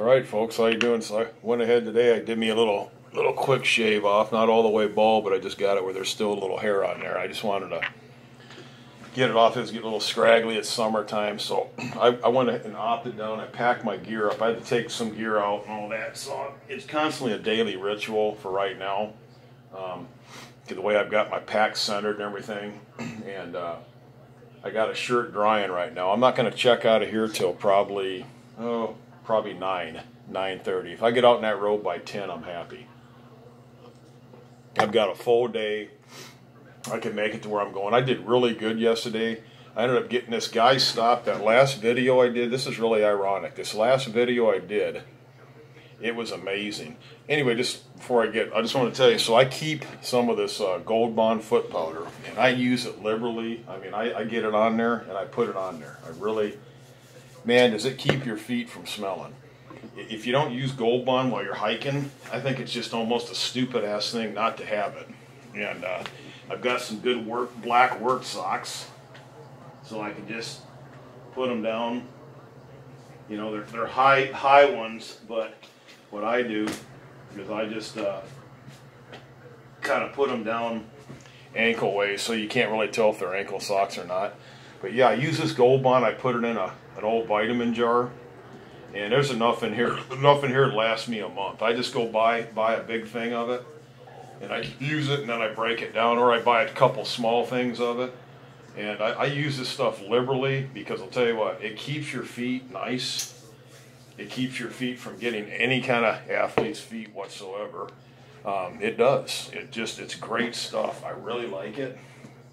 All right, folks, how you doing? So I went ahead today. I did me a little quick shave off, not all the way bald, but I just got it where there's still a little hair on there. I just wanted to get it off. It was getting a little scraggly. It's summertime, so I went ahead and opted down. I packed my gear up. I had to take some gear out and all that, so it's constantly a daily ritual for right now. The way I've got my pack centered and everything, and I got a shirt drying right now. I'm not going to check out of here till probably 9:30. If I get out in that road by 10, I'm happy. I've got a full day. I can make it to where I'm going. I did really good yesterday. I ended up getting this guy stopped. That last video I did, this is really ironic. This last video I did, it was amazing. Anyway, just before I just want to tell you, so I keep some of this Gold Bond foot powder, and I use it liberally. I mean, I get it on there, and I put it on there. I really, man, does it keep your feet from smelling. If you don't use Gold Bond while you're hiking, I think it's just almost a stupid-ass thing not to have it. And I've got some good black work socks, so I can just put them down. You know, they're high ones, but what I do is I just kind of put them down ankle waist, so you can't really tell if they're ankle socks or not. But yeah, I use this Gold Bond. I put it in an old vitamin jar, and there's enough in here to last me a month. I just go buy a big thing of it, and I use it, and then I break it down, or I buy a couple small things of it. And I use this stuff liberally because I'll tell you what, it keeps your feet nice. It keeps your feet from getting any kind of athlete's feet whatsoever. It does. It's great stuff. I really like it.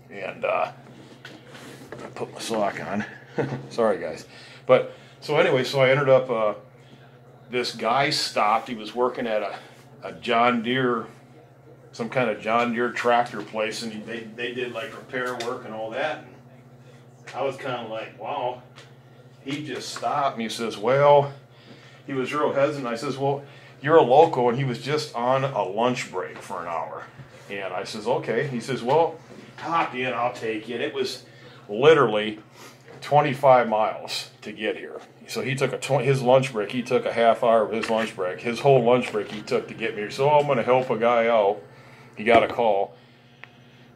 And I put my sock on. Sorry, guys. But so anyway, so I ended up. This guy stopped. He was working at a John Deere, some kind of John Deere tractor place, and they did like repair work and all that. And I was kind of like, wow. He just stopped and he says, well. He was real hesitant. I says, well, you're a local, and he was just on a lunch break for an hour. And I says, okay. He says, well, hop in, I'll take you. And it was literally 25 miles to get here. So he took his lunch break. He took a half hour of his lunch break. His whole lunch break he took to get me here. So I'm going to help a guy out. He got a call.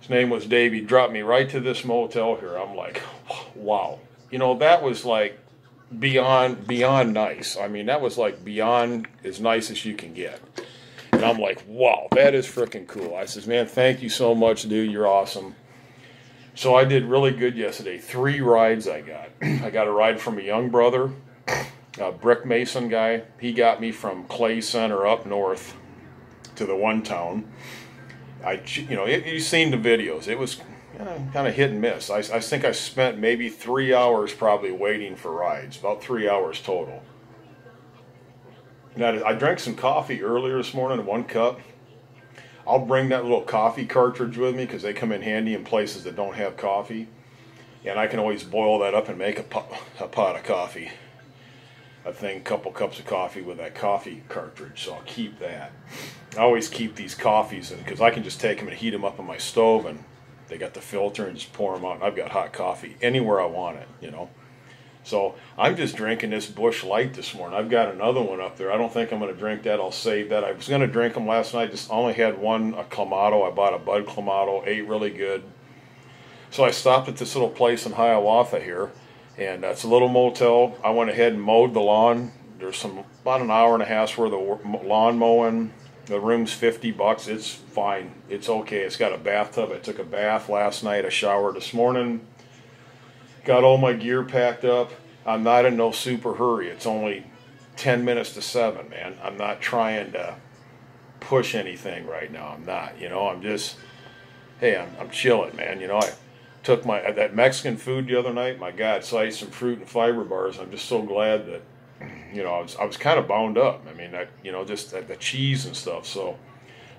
His name was Dave. He dropped me right to this motel here. I'm like, wow. You know, that was like beyond nice. I mean, that was like beyond as nice as you can get. And I'm like, wow, that is freaking cool. I says, man, thank you so much, dude. You're awesome. So I did really good yesterday. 3 rides I got. I got a ride from a young brother, a brick mason guy. He got me from Clay Center up north to the one town. You've seen the videos. It was kind of hit and miss. I think I spent maybe 3 hours probably waiting for rides, about 3 hours total. Now, I drank some coffee earlier this morning, 1 cup. I'll bring that little coffee cartridge with me because they come in handy in places that don't have coffee. And I can always boil that up and make a pot of coffee. A couple cups of coffee with that coffee cartridge, so I'll keep that. I always keep these coffees in because I can just take them and heat them up on my stove, and they got the filter and just pour them out. And I've got hot coffee anywhere I want it, you know. So I'm just drinking this Busch Light this morning. I've got another one up there. I don't think I'm going to drink that. I'll save that. I was going to drink them last night. Just only had one, a Clamato. I bought a Bud Clamato, ate really good. So I stopped at this little place in Hiawatha here, and it's a little motel. I went ahead and mowed the lawn. There's about an hour and a half's worth of lawn mowing. The room's $50. It's fine. It's okay. It's got a bathtub. I took a bath last night. I showered this morning. Got all my gear packed up. I'm not in no super hurry. It's only 10 minutes to 7, man. I'm not trying to push anything right now. I'm not. You know, I'm just, hey, I'm chilling, man. You know, I took that Mexican food the other night. My God, so I ate some fruit and fiber bars. I'm just so glad that, you know, I was kind of bound up. I mean, just the cheese and stuff. So,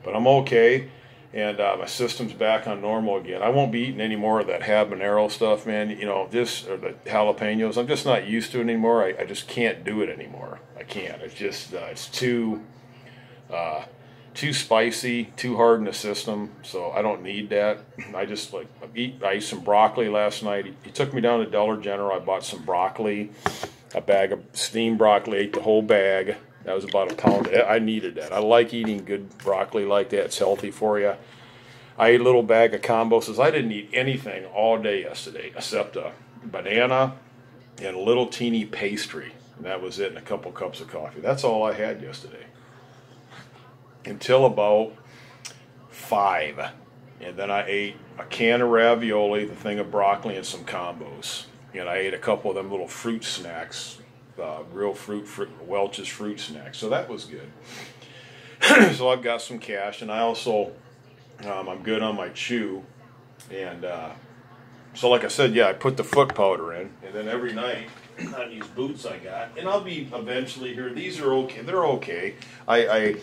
but I'm okay, and my system's back on normal again. I won't be eating any more of that habanero stuff, man. You know, or the jalapenos. I'm just not used to it anymore. I just can't do it anymore. I can't. It's just it's too spicy, too hard in the system. So I don't need that. I ate some broccoli last night. He took me down to Dollar General. I bought some broccoli. a bag of steamed broccoli, ate the whole bag. That was about a pound. I needed that. I like eating good broccoli like that. It's healthy for you. I ate a little bag of combos. I didn't eat anything all day yesterday except a banana and a little teeny pastry. And that was it, and a couple cups of coffee. That's all I had yesterday. Until about 5. And then I ate a can of ravioli, the thing of broccoli, and some combos. And I ate a couple of them little fruit snacks, real fruit, Welch's fruit snacks. So that was good. So I've got some cash, and I also, I'm good on my chew. And so like I said, yeah, I put the foot powder in, and then every night on these boots I got, and I'll be eventually here. These are okay. They're okay. I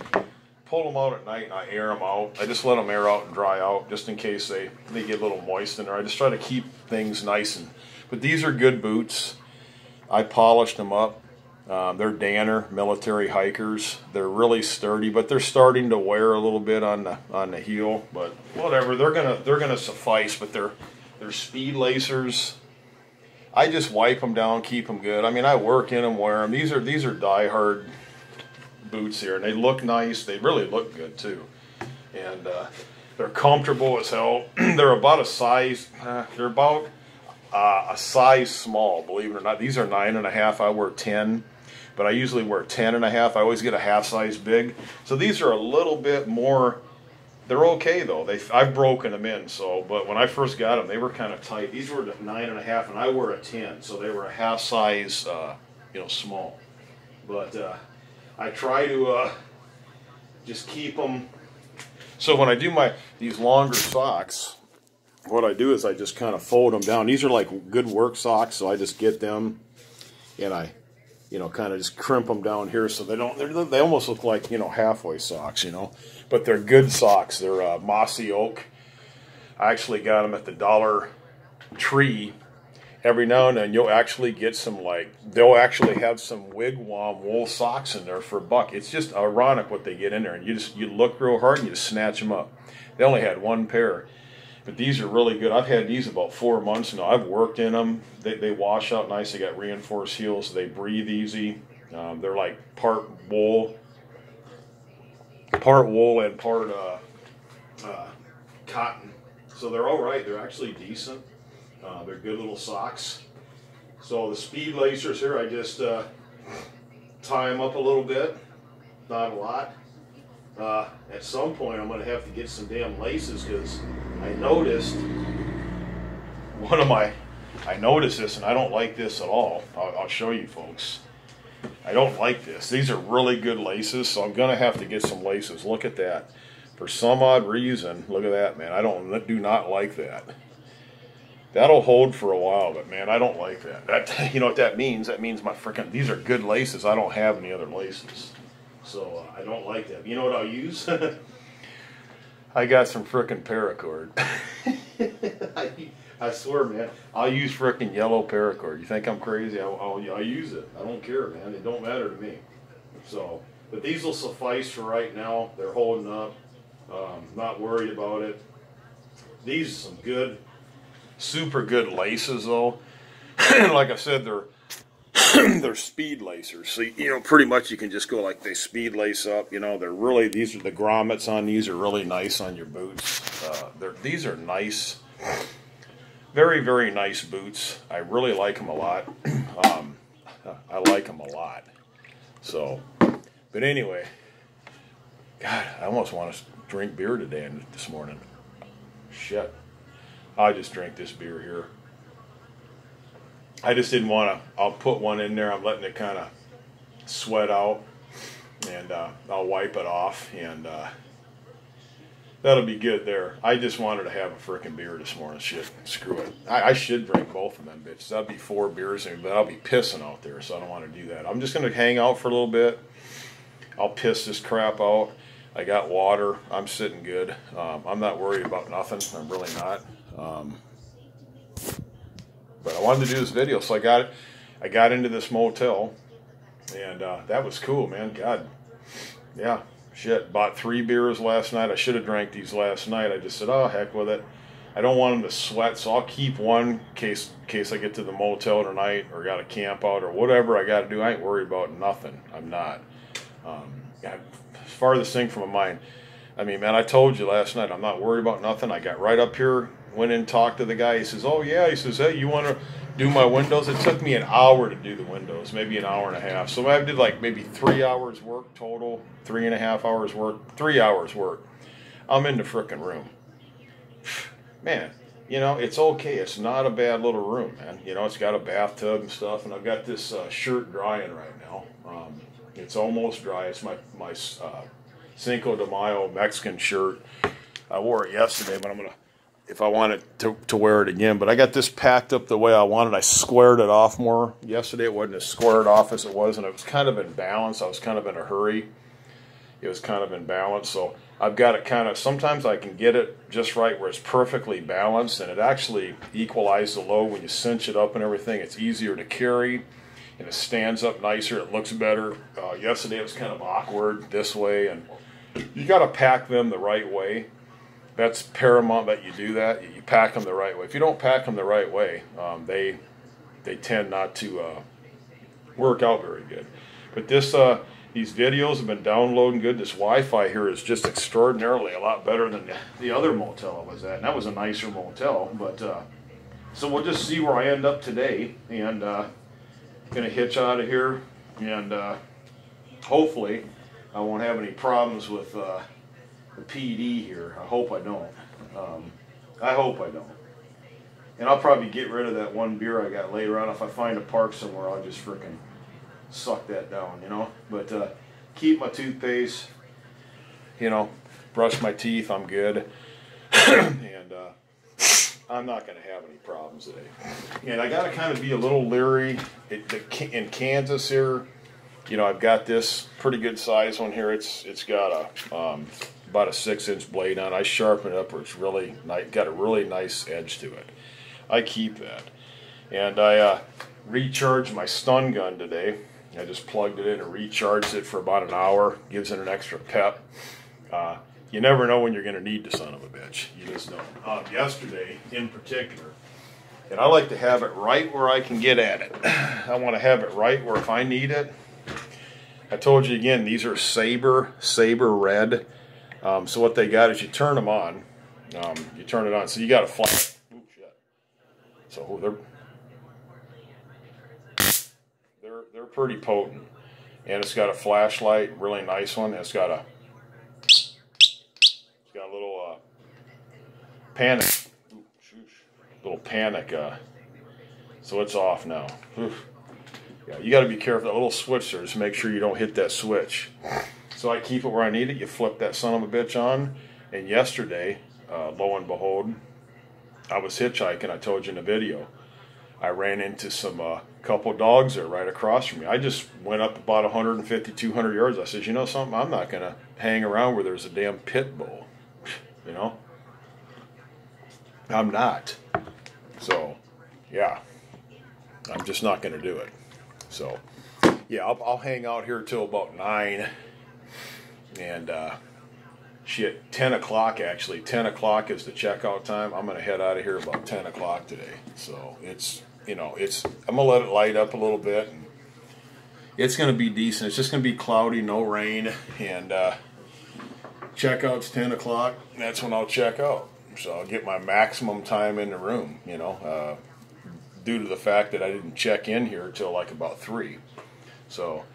pull them out at night and I air them out. I just let them air out and dry out just in case they get a little moist in there. I just try to keep things nice. But these are good boots. I polished them up. They're Danner military hikers. They're really sturdy, but they're starting to wear a little bit on the heel. But whatever, they're gonna suffice. But they're speed lacers. I just wipe them down, keep them good. I mean, I work in them, wear them. These are die-hard boots here, and they look nice. They really look good too, and they're comfortable as hell. They're about a size. They're about a size small, believe it or not. These are 9.5. I wear 10, but I usually wear 10.5. I always get a half size big. So these are a little bit more. They're okay though. I've broken them in. So, but when I first got them, they were kind of tight. These were 9.5, and I wear a 10, so they were a half size, small. But I try to just keep them. So when I do these longer socks, what I do is I just kind of fold them down. These are like good work socks, so I just get them and I, kind of just crimp them down here so they almost look like, halfway socks, But they're good socks. They're mossy oak. I actually got them at the Dollar Tree. Every now and then you'll actually get some, they'll actually have some Wigwam wool socks in there for $1. It's just ironic what they get in there, and you look real hard and you just snatch them up. They only had one pair, but these are really good. I've had these about 4 months now. I've worked in them. They wash out nice. They got reinforced heels. They breathe easy. They're like part wool and part cotton. So they're all right. They're actually decent. They're good little socks. So the speed lacers here, I just tie them up a little bit, not a lot. At some point, I'm going to have to get some damn laces because I noticed I noticed this, and I don't like this at all. I'll show you folks. I don't like this. These are really good laces, so I'm going to have to get some laces. Look at that. For some odd reason, look at that, man. I do not like that. That'll hold for a while, but man, I don't like that. You know what that means? That means these are good laces. I don't have any other laces. So I don't like that. You know what I'll use? I got some frickin' paracord. I swear, man, I'll use frickin' yellow paracord. You think I'm crazy? I'll use it. I don't care, man. It don't matter to me. So, but these will suffice for right now. They're holding up. Not worried about it. These are some good, super good laces, though. Like I said, they're speed lacers. So, pretty much you can just go like they speed lace up. They're really, these are the grommets on these are really nice on your boots. These are nice, very, very nice boots. I really like them a lot. I like them a lot. So, but anyway, God, I almost want to drink beer today and this morning. Shit. I just drank this beer here. I just didn't want to. I'll put one in there. I'm letting it kind of sweat out, and I'll wipe it off, and that'll be good there. I just wanted to have a frickin' beer this morning. Shit, screw it. I should drink both of them bitches. That'd be 4 beers, but I'll be pissing out there, so I don't want to do that. I'm just going to hang out for a little bit. I'll piss this crap out. I got water. I'm sitting good. I'm not worried about nothing. I'm really not. But I wanted to do this video, so I got into this motel, and that was cool, man. God, yeah, shit. Bought 3 beers last night. I should have drank these last night. I just said, oh, heck with it. I don't want them to sweat, so I'll keep one in case I get to the motel tonight or got to camp out or whatever I got to do. I ain't worried about nothing. I'm not. Farthest thing from my mind. I mean, man, I told you last night, I'm not worried about nothing. I got right up here, went in and talked to the guy. He says, oh, yeah. He says, hey, you want to do my windows? It took me an hour to do the windows, maybe an hour and a half. So I did like maybe 3 hours work total, 3.5 hours work, 3 hours work. I'm in the frickin' room. Man, you know, it's okay. It's not a bad little room, man. You know, it's got a bathtub and stuff, and I've got this shirt drying right now. It's almost dry. It's my Cinco de Mayo Mexican shirt. I wore it yesterday, but I'm going to, if I want it to wear it again. But I got this packed up the way I wanted. I squared it off more. Yesterday it wasn't as squared off as it was, and it was kind of in balance. I was kind of in a hurry. It was kind of in balance, so I've got it kind of, sometimes I can get it just right where it's perfectly balanced, and it actually equalizes the load when you cinch it up and everything. It's easier to carry, and it stands up nicer. It looks better. Yesterday it was kind of awkward this way, and you got to pack them the right way. That's paramount that you do that. You pack them the right way. If you don't pack them the right way, they tend not to work out very good. But this these videos have been downloading good. This Wi-Fi here is just extraordinarily a lot better than the other motel I was at. And that was a nicer motel. But so we'll just see where I end up today, and gonna hitch out of here, and hopefully I won't have any problems with the PD here. I hope I don't. I hope I don't. And I'll probably get rid of that one beer I got later on. If I find a park somewhere, I'll just frickin' suck that down, you know. But keep my toothpaste, you know, brush my teeth, I'm good. And I'm not going to have any problems today. And I got to kind of be a little leery. In Kansas here, you know, I've got this pretty good size one here. It's got a about a 6-inch blade on it. I sharpen it up where it's really nice, got a really nice edge to it. I keep that. And I recharged my stun gun today. I just plugged it in and recharged it for about an hour. Gives it an extra pep. You never know when you're going to need the son of a bitch. You just don't. Yesterday, in particular, and I like to have it right where I can get at it. I want to have it right where if I need it. I told you again, these are Saber red. So what they got is you turn them on. You turn it on. So you got a flash. Ooh, shit. So they're pretty potent, and it's got a flashlight, really nice one. It's got a little panic. Ooh, little panic. So it's off now. Oof. Yeah, you got to be careful. That little switch there, just make sure you don't hit that switch. So I keep it where I need it. You flip that son of a bitch on. And yesterday, lo and behold, I was hitchhiking. I told you in the video. I ran into some couple dogs there right across from me. I just went up about 150, 200 yards. I said, you know something? I'm not going to hang around where there's a damn pit bull. You know? I'm not. So, yeah. I'm just not going to do it. So, yeah, I'll hang out here till about 9. And, shit, 10 o'clock actually. 10 o'clock is the checkout time. I'm going to head out of here about 10 o'clock today. So, it's, you know, I'm going to let it light up a little bit. And it's going to be decent. It's just going to be cloudy, no rain. And, checkout's 10 o'clock. That's when I'll check out. So, I'll get my maximum time in the room, you know, due to the fact that I didn't check in here till like about 3. So,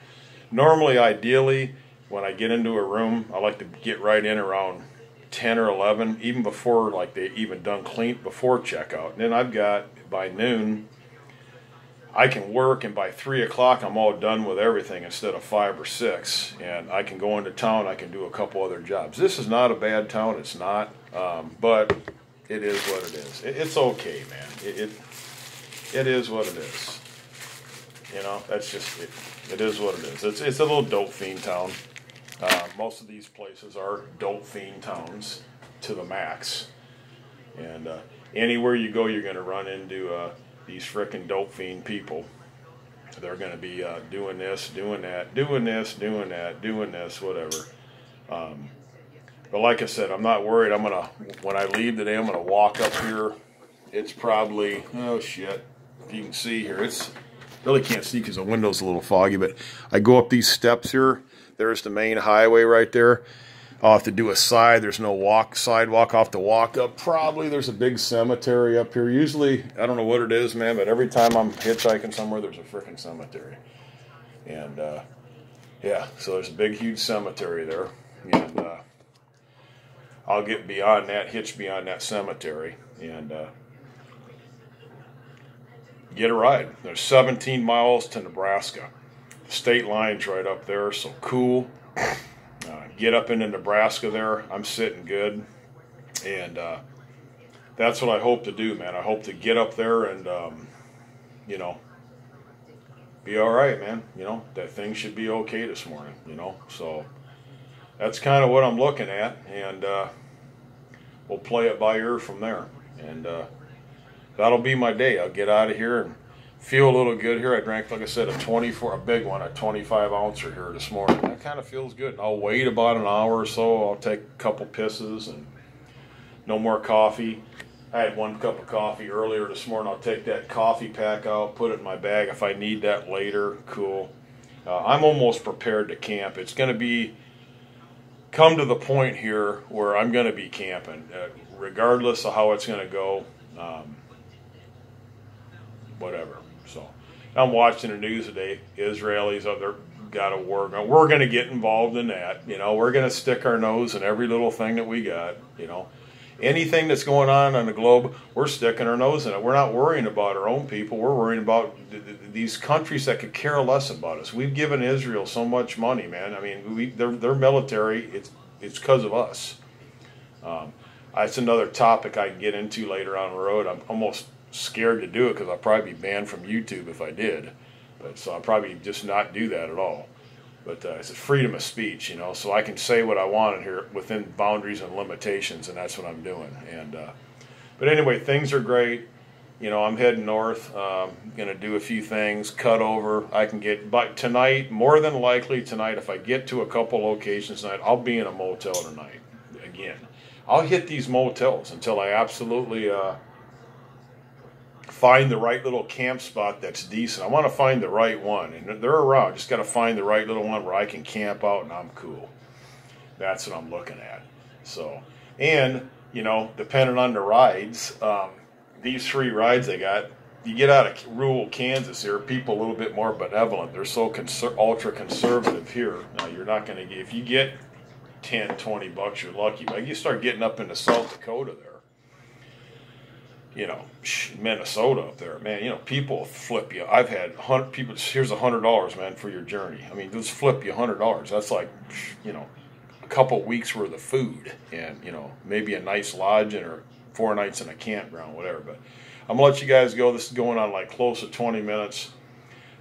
normally, ideally, when I get into a room, I like to get right in around 10 or 11, even before like they even done clean before checkout. And then I've got by noon, I can work, and by 3 o'clock I'm all done with everything instead of 5 or 6, and I can go into town. I can do a couple other jobs. This is not a bad town. It's not, but it is what it is. It's okay, man. It is what it is. You know, that's just it. It is what it is. It's a little dope fiend town. Most of these places are dope fiend towns to the max. And anywhere you go, you're going to run into these frickin' dope fiend people. They're going to be doing this, doing that, doing this, doing that, doing this, whatever. But like I said, I'm not worried. When I leave today, I'm gonna walk up here. It's probably, oh shit, if you can see here, it's really can't see because the window's a little foggy, but I go up these steps here. There's the main highway right there. I'll have to do a side. There's no sidewalk. I'll have to walk up. Probably there's a big cemetery up here. Usually, I don't know what it is, man, but every time I'm hitchhiking somewhere, there's a freaking cemetery. And, yeah, so there's a big, huge cemetery there. And I'll get beyond that, hitch beyond that cemetery, and get a ride. There's 17 miles to Nebraska. The state line's right up there, so cool. Get up into Nebraska there. I'm sitting good. And that's what I hope to do, man. I hope to get up there and, you know, be all right, man. You know, that thing should be okay this morning, you know. So that's kind of what I'm looking at. And we'll play it by ear from there. And that'll be my day. I'll get out of here and feel a little good here. I drank, like I said, a big one, a 25 ouncer here this morning. That kind of feels good. I'll wait about an hour or so. I'll take a couple pisses and no more coffee. I had 1 cup of coffee earlier this morning. I'll take that coffee pack out, put it in my bag. If I need that later, cool. I'm almost prepared to camp. It's going to come to the point here where I'm going to be camping, regardless of how it's going to go. Whatever. So I'm watching the news today. Israelis out there got to war. Now, we're going to get involved in that. You know, we're going to stick our nose in every little thing that we got. You know, anything that's going on the globe, we're sticking our nose in it. We're not worrying about our own people. We're worrying about these countries that could care less about us. We've given Israel so much money, man. I mean, their military. It's because of us. That's another topic I can get into later on the road. I'm almost scared to do it because I'll probably be banned from YouTube if I did. But so I'll probably just not do that at all. But it's a freedom of speech, you know, so I can say what I want in here within boundaries and limitations, and that's what I'm doing. And but anyway, things are great. You know, I'm heading north. Going to do a few things, cut over. I can get, but tonight, more than likely tonight, if I get to a couple locations tonight, I'll be in a motel tonight again. I'll hit these motels until I absolutely find the right little camp spot that's decent. I want to find the right one, and they're around. Just got to find the right little one where I can camp out and I'm cool. That's what I'm looking at. So, and you know, depending on the rides, these 3 rides I got, you get out of rural Kansas here, people a little bit more benevolent. They're so ultra conservative here. Now you're not going to get, if you get 10, 20 bucks, you're lucky. But you start getting up into South Dakota there, you know, Minnesota up there, man, you know, people flip you. I've had people, here's $100, man, for your journey. I mean, just flip you $100. That's like, you know, a couple weeks worth of food and, you know, maybe a nice lodging or 4 nights in a campground, whatever. But I'm going to let you guys go. This is going on like close to 20 minutes.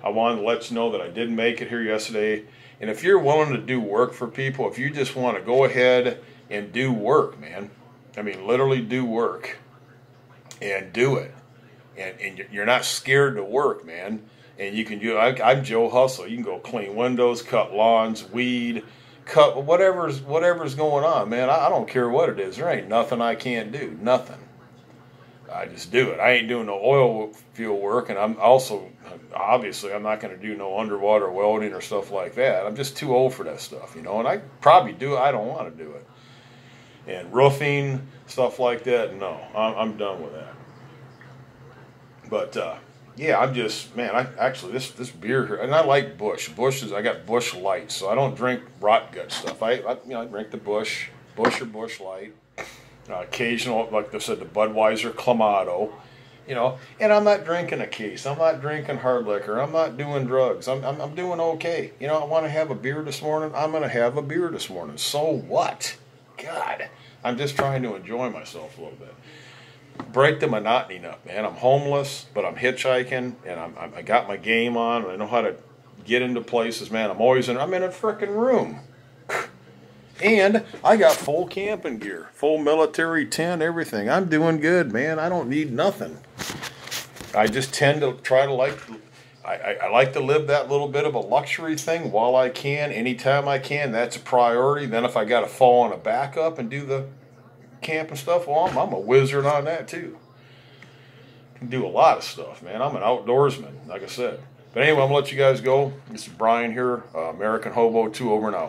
I wanted to let you know that I did make it here yesterday. And if you're willing to do work for people, if you just want to go ahead and do work, man, I mean, literally do work. And do it, and you're not scared to work, man. And you can do. I'm Joe Hustle. You can go clean windows, cut lawns, weed, cut whatever's going on, man. I don't care what it is. There ain't nothing I can't do. Nothing. I just do it. I ain't doing no oil field work, and I'm also obviously I'm not going to do no underwater welding or stuff like that. I'm just too old for that stuff, you know. And I probably do. I don't want to do it. And roofing, stuff like that, no, I'm done with that. But yeah, I'm just, man, I actually this beer here, and I like Busch. I got Busch Light, so I don't drink rot gut stuff. I drink the Busch or Busch Light. Occasional, like I said, the Budweiser Clamato, you know. And I'm not drinking a case. I'm not drinking hard liquor. I'm not doing drugs. I'm doing okay. You know, I want to have a beer this morning. I'm going to have a beer this morning. So what? God, I'm just trying to enjoy myself a little bit. Break the monotony up, man. I'm homeless, but I'm hitchhiking, and I got my game on. I know how to get into places, man. I'm in a freaking room. And I got full camping gear, full military tent, everything. I'm doing good, man. I don't need nothing. I just tend to try to I like to live that little bit of a luxury thing while I can, anytime I can. That's a priority. Then if I got to fall on a backup and do the camp and stuff, well, I'm a wizard on that too. Can do a lot of stuff, man. I'm an outdoorsman, like I said. But anyway, I'm going to let you guys go. This is Brian here, American Hobo 2 over and out.